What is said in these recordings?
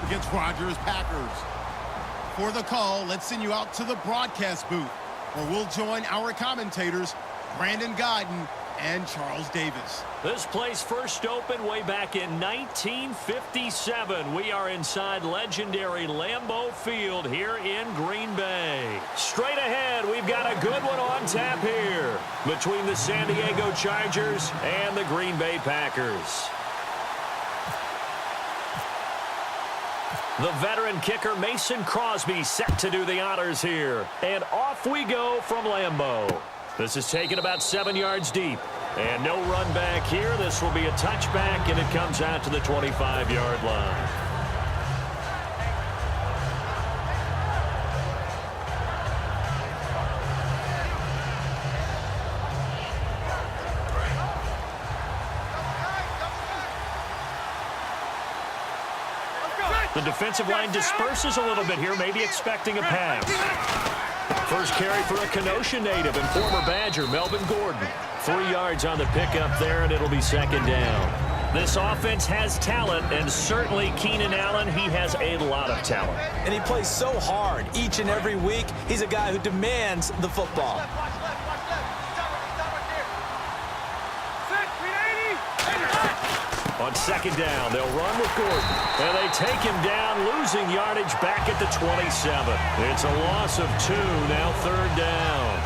against Rodgers' Packers. For the call, let's send you out to the broadcast booth, where we'll join our commentators, Brandon Godden and Charles Davis. This place first opened way back in 1957. We are inside legendary Lambeau Field here in Green Bay. Straight ahead, we've got a good one on tap here between the San Diego Chargers and the Green Bay Packers. The veteran kicker Mason Crosby set to do the honors here. And off we go from Lambeau. This is taken about 7 yards deep. And no run back here. This will be a touchback, and it comes out to the 25-yard line. The defensive line disperses a little bit here, maybe expecting a pass. First carry for a Kenosha native and former Badger, Melvin Gordon. 3 yards on the pickup there, and it'll be second down. This offense has talent, and certainly Keenan Allen, he has a lot of talent. And he plays so hard each and every week. He's a guy who demands the football. On second down, they'll run with Gordon. And they take him down, losing yardage back at the 27. It's a loss of 2, now third down.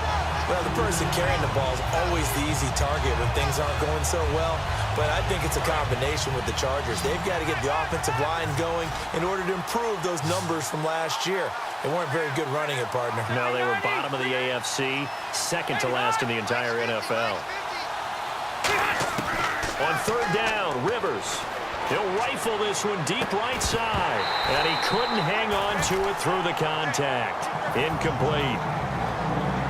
Well, the person carrying the ball is always the easy target when things aren't going so well. But I think it's a combination with the Chargers. They've got to get the offensive line going in order to improve those numbers from last year. They weren't very good running it, partner. No, they were bottom of the AFC, second to last in the entire NFL. On third down, Rivers. He'll rifle this one deep right side. And he couldn't hang on to it through the contact. Incomplete.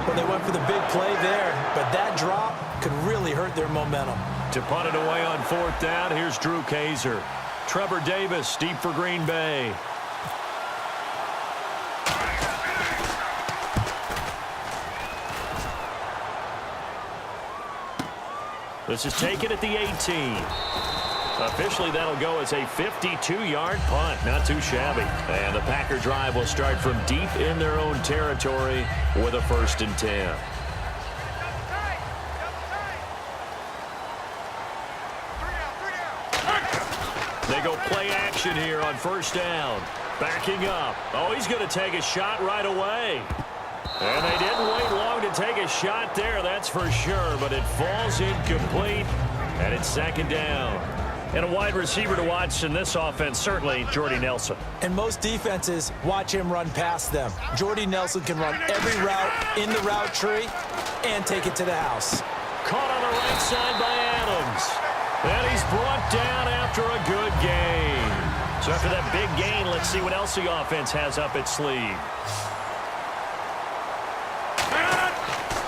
Well, they went for the big play there, but that drop could really hurt their momentum. To punt it away on fourth down, here's Drew Kaiser. Trevor Davis, deep for Green Bay. This is taken at the 18. Officially, that'll go as a 52-yard punt. Not too shabby. And the Packer drive will start from deep in their own territory with a 1st and 10. They go play action here on first down. Backing up. Oh, he's going to take a shot right away. And they didn't wait long to take a shot there, that's for sure. But it falls incomplete, and it's second down. And a wide receiver to watch in this offense, certainly Jordy Nelson. And most defenses watch him run past them. Jordy Nelson can run every route in the route tree and take it to the house. Caught on the right side by Adams. And he's brought down after a good gain. So after that big gain, let's see what else the offense has up its sleeve.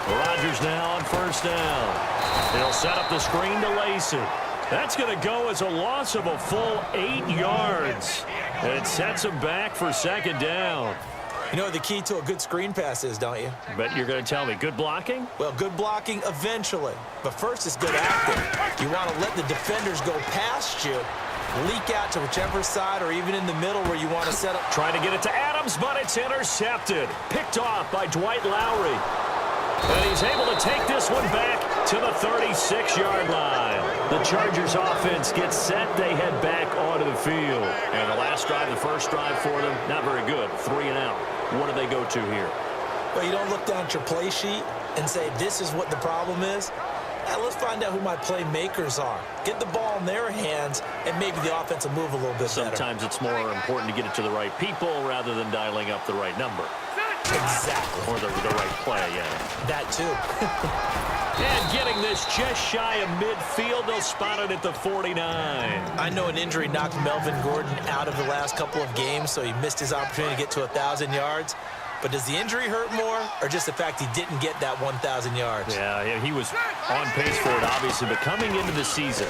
Rodgers now on first down. He'll set up the screen to Lacey. That's going to go as a loss of a full 8 yards. It sets him back for second down. You know what the key to a good screen pass is, don't you? But you're going to tell me, good blocking? Well, good blocking eventually. But first it's good acting. You want to let the defenders go past you, leak out to whichever side or even in the middle where you want to set up. Trying to get it to Adams, but it's intercepted. Picked off by Dwight Lowry. And he's able to take this one back to the 36-yard line. The Chargers offense gets set. They head back onto the field. And the last drive, the first drive for them, not very good. 3 and out. What do they go to here? Well, you don't look down at your play sheet and say, this is what the problem is. Now, let's find out who my playmakers are. Get the ball in their hands, and maybe the offense will move a little bit better. Sometimes it's more important to get it to the right people rather than dialing up the right number. Exactly. Or the right play, yeah. That too. And getting this just shy of midfield, they'll spot it at the 49. I know an injury knocked Melvin Gordon out of the last couple of games, so he missed his opportunity to get to 1,000 yards. But does the injury hurt more, or just the fact he didn't get that 1,000 yards? Yeah, he was on pace for it, obviously. But coming into the season,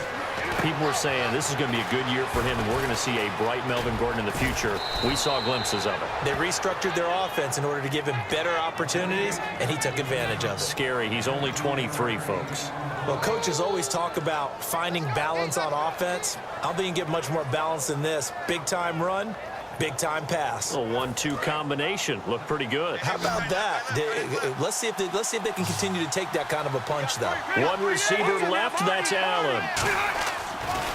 people were saying this is going to be a good year for him, and we're going to see a bright Melvin Gordon in the future. We saw glimpses of it. They restructured their offense in order to give him better opportunities, and he took advantage of it. Scary. He's only 23, folks. Well, coaches always talk about finding balance on offense. I don't think you can get much more balance than this. Big-time run, Big-time pass. A 1-2 combination. Looked pretty good. How about that? Let's see if they can continue to take that kind of a punch, though. One receiver left. That's Allen.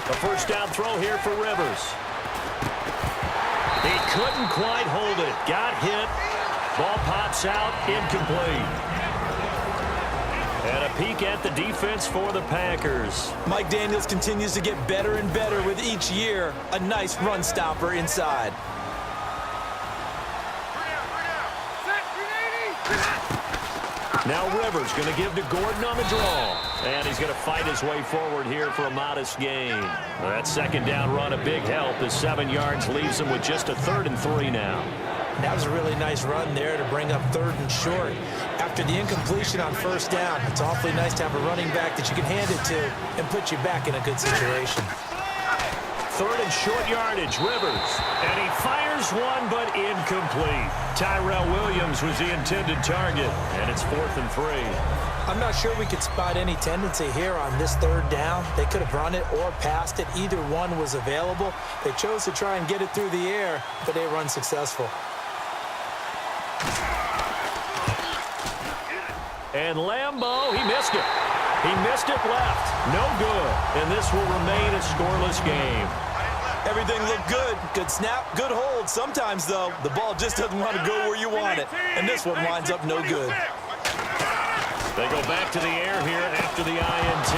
A first down throw here for Rivers. He couldn't quite hold it. Got hit. Ball pops out. Incomplete. And a peek at the defense for the Packers. Mike Daniels continues to get better and better with each year. A nice run stopper inside. Now Rivers going to give to Gordon on the draw. And he's going to fight his way forward here for a modest gain. That second down run, a big help. The 7 yards leaves him with just a 3rd and 3 now. That was a really nice run there to bring up 3rd and short. After the incompletion on first down, it's awfully nice to have a running back that you can hand it to and put you back in a good situation. 3rd and short yardage, Rivers. And he fires one, but incomplete. Tyrell Williams was the intended target, and it's 4th and 3. I'm not sure we could spot any tendency here on this 3rd down. They could have run it or passed it. Either one was available. They chose to try and get it through the air, but they were unsuccessful. And Lambeau, he missed it. He missed it left. No good. And this will remain a scoreless game. Everything looked good. Good snap, good hold. Sometimes, though, the ball just doesn't want to go where you want it. And this one winds up no good. They go back to the air here after the INT.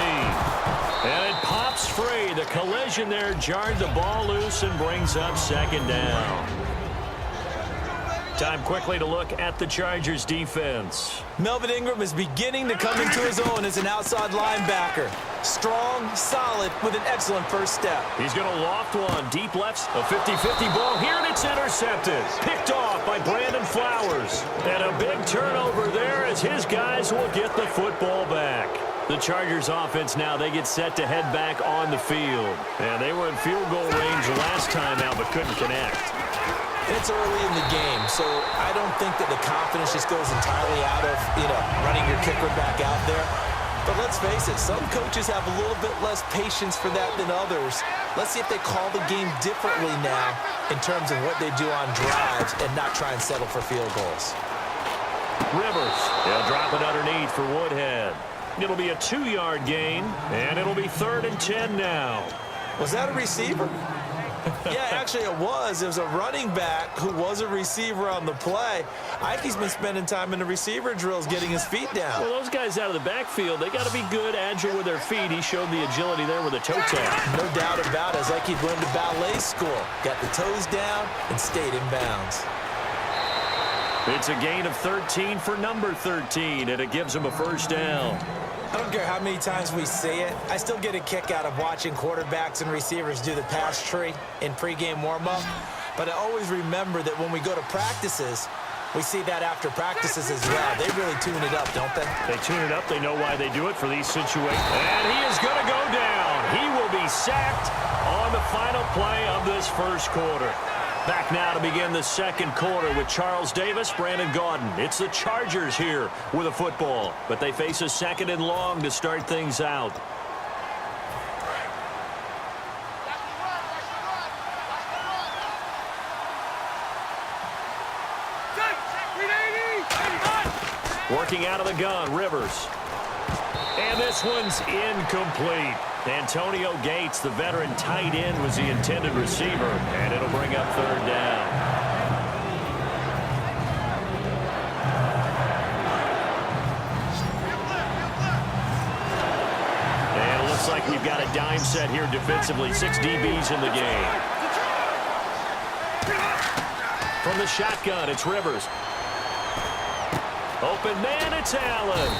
And it pops free. The collision there jarred the ball loose and brings up 2nd down. Time quickly to look at the Chargers defense. Melvin Ingram is beginning to come into his own as an outside linebacker. Strong, solid, with an excellent first step. He's going to loft one. Deep left, a 50-50 ball here, and it's intercepted. Picked off by Brandon Flowers. And a big turnover there as his guys will get the football back. The Chargers offense now, they get set to head back on the field. And they were in field goal range last time out, but couldn't connect. It's early in the game, so I don't think that the confidence just goes entirely out of, running your kicker back out there. But let's face it, some coaches have a little bit less patience for that than others. Let's see if they call the game differently now in terms of what they do on drives and not try and settle for field goals. Rivers, they'll drop it underneath for Woodhead. It'll be a 2-yard gain, and it'll be 3rd and 10 now. Was that a receiver? Yeah, actually it was. It was a running back who was a receiver on the play. Ike's been spending time in the receiver drills getting his feet down. Well, those guys out of the backfield, they got to be good, agile with their feet. He showed the agility there with a toe tap. No doubt about it. It's like he'd learned to ballet school. Got the toes down and stayed in bounds. It's a gain of 13 for number 13, and it gives him a first down. I don't care how many times we see it. I still get a kick out of watching quarterbacks and receivers do the pass tree in pregame warm-up. But I always remember that when we go to practices, we see that after practices as well. They really tune it up, don't they? They tune it up. They know why they do it for these situations. And he is going to go down. He will be sacked on the final play of this first quarter. Back now to begin the second quarter with Charles Davis, Brandon Gaudin. It's the Chargers here with a football, but they face a 2nd and long to start things out. Working out of the gun, Rivers. And this one's incomplete. Antonio Gates, the veteran tight end, was the intended receiver, and it'll bring up 3rd down. And it looks like we've got a dime set here defensively. 6 DBs in the game. From the shotgun, it's Rivers. Open man, it's Allen.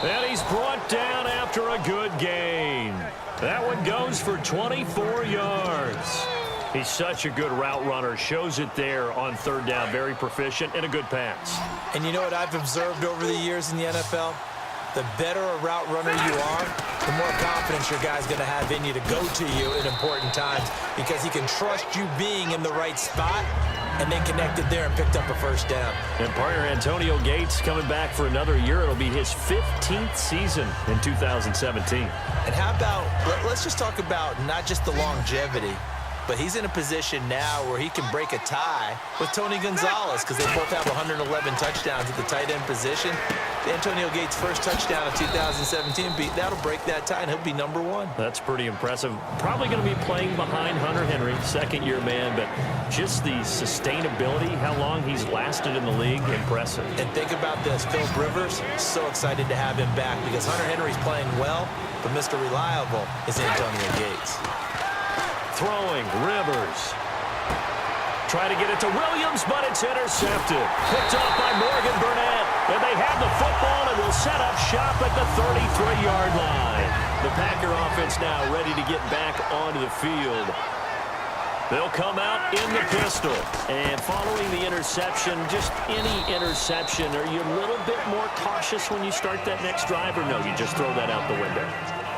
And he's brought down after a good gain. That one goes for 24 yards. He's such a good route runner. Shows it there on 3rd down. Very proficient and a good pass. And you know what I've observed over the years in the NFL? The better a route runner you are, the more confidence your guy's going to have in you to go to you in important times because he can trust you being in the right spot. And they connected there and picked up a first down. And partner Antonio Gates coming back for another year. It'll be his 15th season in 2017. And how about, let's just talk about not just the longevity, but he's in a position now where he can break a tie with Tony Gonzalez because they both have 111 touchdowns at the tight end position. Antonio Gates' first touchdown of 2017, that'll break that tie, and he'll be number 1. That's pretty impressive. Probably going to be playing behind Hunter Henry, second-year man, but just the sustainability, how long he's lasted in the league, impressive. And think about this, Philip Rivers, so excited to have him back because Hunter Henry's playing well, but Mr. Reliable is Antonio Gates. Throwing, Rivers. Try to get it to Williams, but it's intercepted. Picked off by Morgan Burnett. And they have the football and will set up shop at the 33-yard line. The Packer offense now ready to get back onto the field. They'll come out in the pistol. And following the interception, just any interception, are you a little bit more cautious when you start that next drive, or no, you just throw that out the window?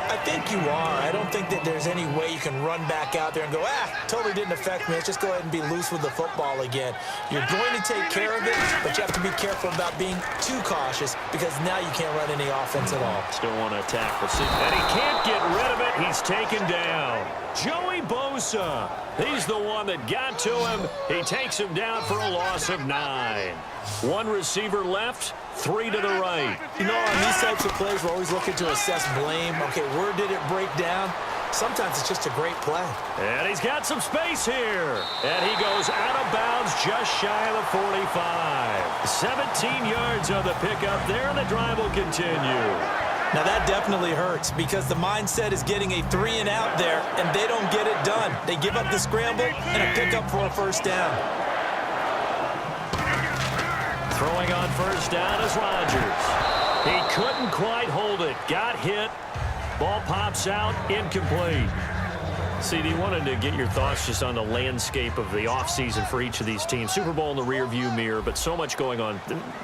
I think you are. I don't think that there's any way you can run back out there and go, totally didn't affect me. Let's just go ahead and be loose with the football again. You're going to take care of it, but you have to be careful about being too cautious because now you can't run any offense at all. Still want to attack. And he can't get rid of it. He's taken down. Joey Bosa. He's the one that got to him. He takes him down for a loss of 9. One receiver left, 3 to the right. You know, on these types of plays, we're always looking to assess blame. Okay, where did it break down? Sometimes it's just a great play. And he's got some space here. And he goes out of bounds just shy of the 45. 17 yards on the pickup there, and the drive will continue. Now, that definitely hurts because the mindset is getting a 3-and-out there, and they don't get it done. They give up the scramble and a pickup for a first down. Throwing on first down is Rodgers. He couldn't quite hold it. Got hit. Ball pops out. Incomplete. CD, wanted to get your thoughts just on the landscape of the offseason for each of these teams. Super Bowl in the rearview mirror, but so much going on.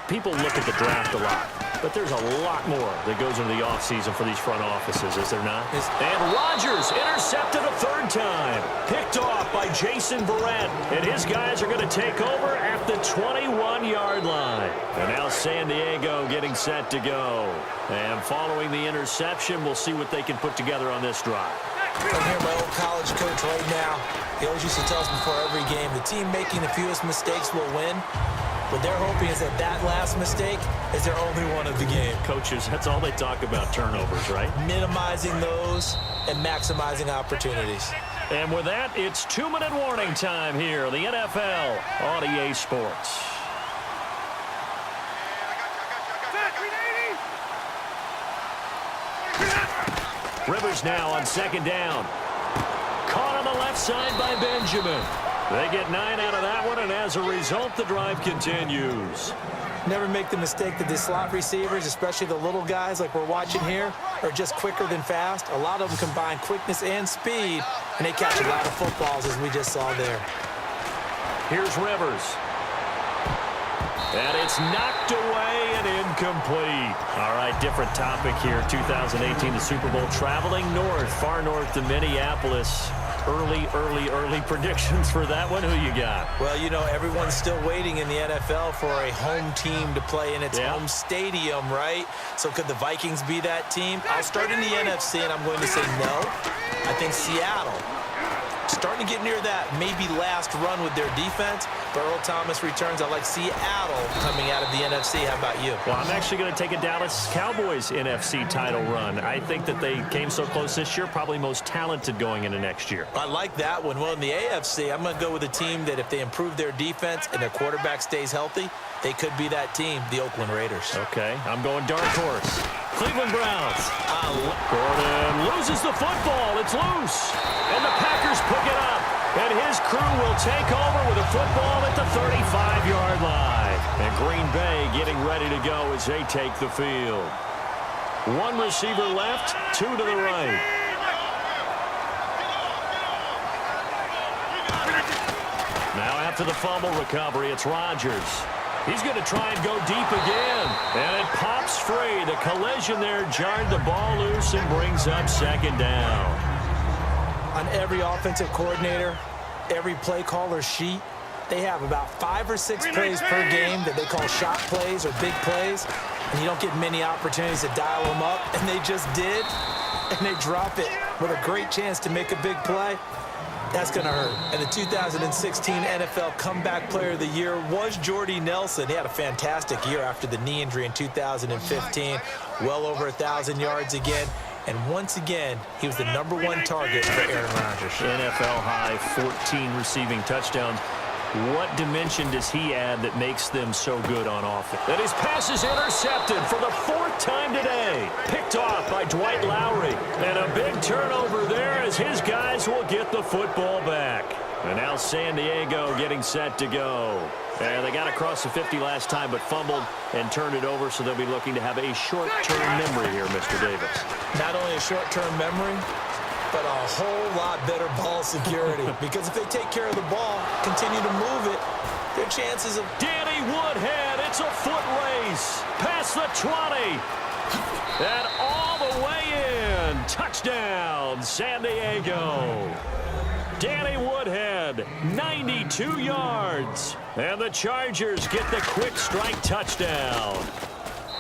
People look at the draft a lot, but there's a lot more that goes into the offseason for these front offices, is there not? And Rodgers intercepted a third time. Picked off by Jason Verrett, and his guys are going to take over at the 21-yard line. And now San Diego getting set to go. And following the interception, we'll see what they can put together on this drive. I'm here, my old college coach right now. He always used to tell us before every game, the team making the fewest mistakes will win. What they're hoping is that that last mistake is their only one of the game. Coaches, that's all they talk about, turnovers, right? Minimizing those and maximizing opportunities. And with that, it's 2-minute warning time here on the NFL on EA Sports. Rivers now on second down. Caught on the left side by Benjamin. They get 9 out of that one, and as a result, the drive continues. Never make the mistake that the slot receivers, especially the little guys like we're watching here, are just quicker than fast. A lot of them combine quickness and speed, and they catch a lot of footballs, as we just saw there. Here's Rivers. And it's knocked away and incomplete. All right, different topic here. 2018, the Super Bowl, traveling north, far north to Minneapolis. Early predictions for that one. Who you got? Well, you know, everyone's still waiting in the NFL for a home team to play in its home stadium, right? So could the Vikings be that team? I'll start in the NFC, and I'm going to say no. I think Seattle, starting to get near that maybe last run with their defense. But Earl Thomas returns. I like Seattle coming out of the NFC. How about you? Well, I'm actually going to take a Dallas Cowboys NFC title run. I think that they came so close this year, probably most talented going into next year. I like that one. Well, in the AFC, I'm going to go with a team that if they improve their defense and their quarterback stays healthy, they could be that team, the Oakland Raiders. Okay, I'm going dark horse. Cleveland Browns. Gordon loses the football. It's loose. And the Packers pick it up. And his crew will take over with a football at the 35-yard line. And Green Bay getting ready to go as they take the field. One receiver left, 2 to the right. Now after the fumble recovery, it's Rodgers. He's going to try and go deep again. And it pops free. The collision there jarred the ball loose and brings up second down. On every offensive coordinator, every play caller sheet, they have about 5 or 6 plays per game that they call shot plays or big plays, and you don't get many opportunities to dial them up, and they just did, and they drop it with a great chance to make a big play. That's going to hurt. And the 2016 NFL Comeback Player of the Year was Jordy Nelson. He had a fantastic year after the knee injury in 2015. Well over 1,000 yards again. And once again, he was the #1 target for Aaron Rodgers. NFL high, 14 receiving touchdowns. What dimension does he add that makes them so good on offense? And his pass is intercepted for the 4th time today. Picked off by Dwight Lowry. And a big turnover there as his guys will get the football back. And now San Diego getting set to go. And they got across the 50 last time but fumbled and turned it over, so they'll be looking to have a short-term memory here, Mr. Davis. Not only a short-term memory, but a whole lot better ball security. Because if they take care of the ball, continue to move it, their chances of... Danny Woodhead, it's a foot race. Past the 20. And all the way in. Touchdown, San Diego. Danny Woodhead, 92 yards. And the Chargers get the quick strike touchdown.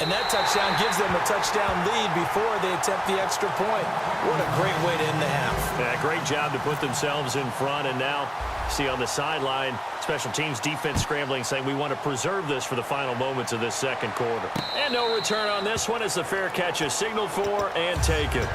And that touchdown gives them a touchdown lead before they attempt the extra point. What a great way to end the half. Yeah, great job to put themselves in front. And now, see on the sideline, special teams defense scrambling, saying we want to preserve this for the final moments of this second quarter. And no return on this one as the fair catch is signaled for and taken.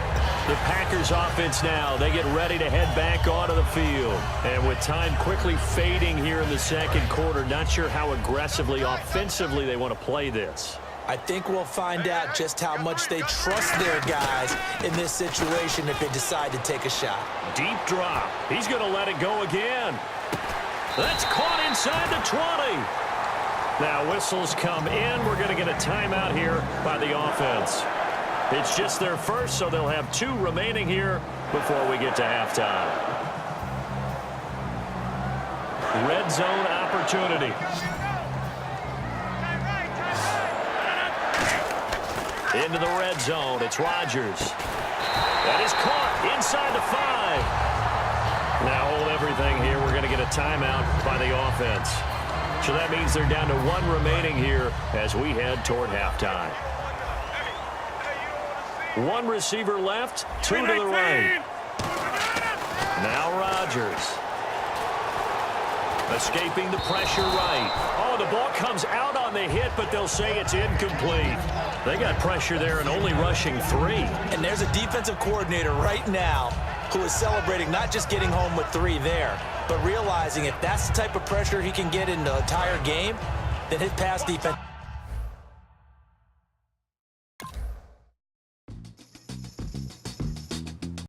The Packers offense now, they get ready to head back onto the field. And with time quickly fading here in the second quarter, not sure how aggressively, offensively they want to play this. I think we'll find out just how much they trust their guys in this situation if they decide to take a shot. Deep drop. He's going to let it go again. That's caught inside the 20. Now whistles come in. We're going to get a timeout here by the offense. It's just their first, so they'll have 2 remaining here before we get to halftime. Red zone opportunity. Into the red zone. It's Rodgers. That is caught inside the 5. Now hold everything here. We're going to get a timeout by the offense. So that means they're down to 1 remaining here as we head toward halftime. 1 receiver left, 2 to the right. Now Rodgers. Escaping the pressure right. Oh, the ball comes out on the hit, but they'll say it's incomplete. They got pressure there and only rushing 3. And there's a defensive coordinator right now who is celebrating not just getting home with 3 there, but realizing if that's the type of pressure he can get in the entire game, then his pass defense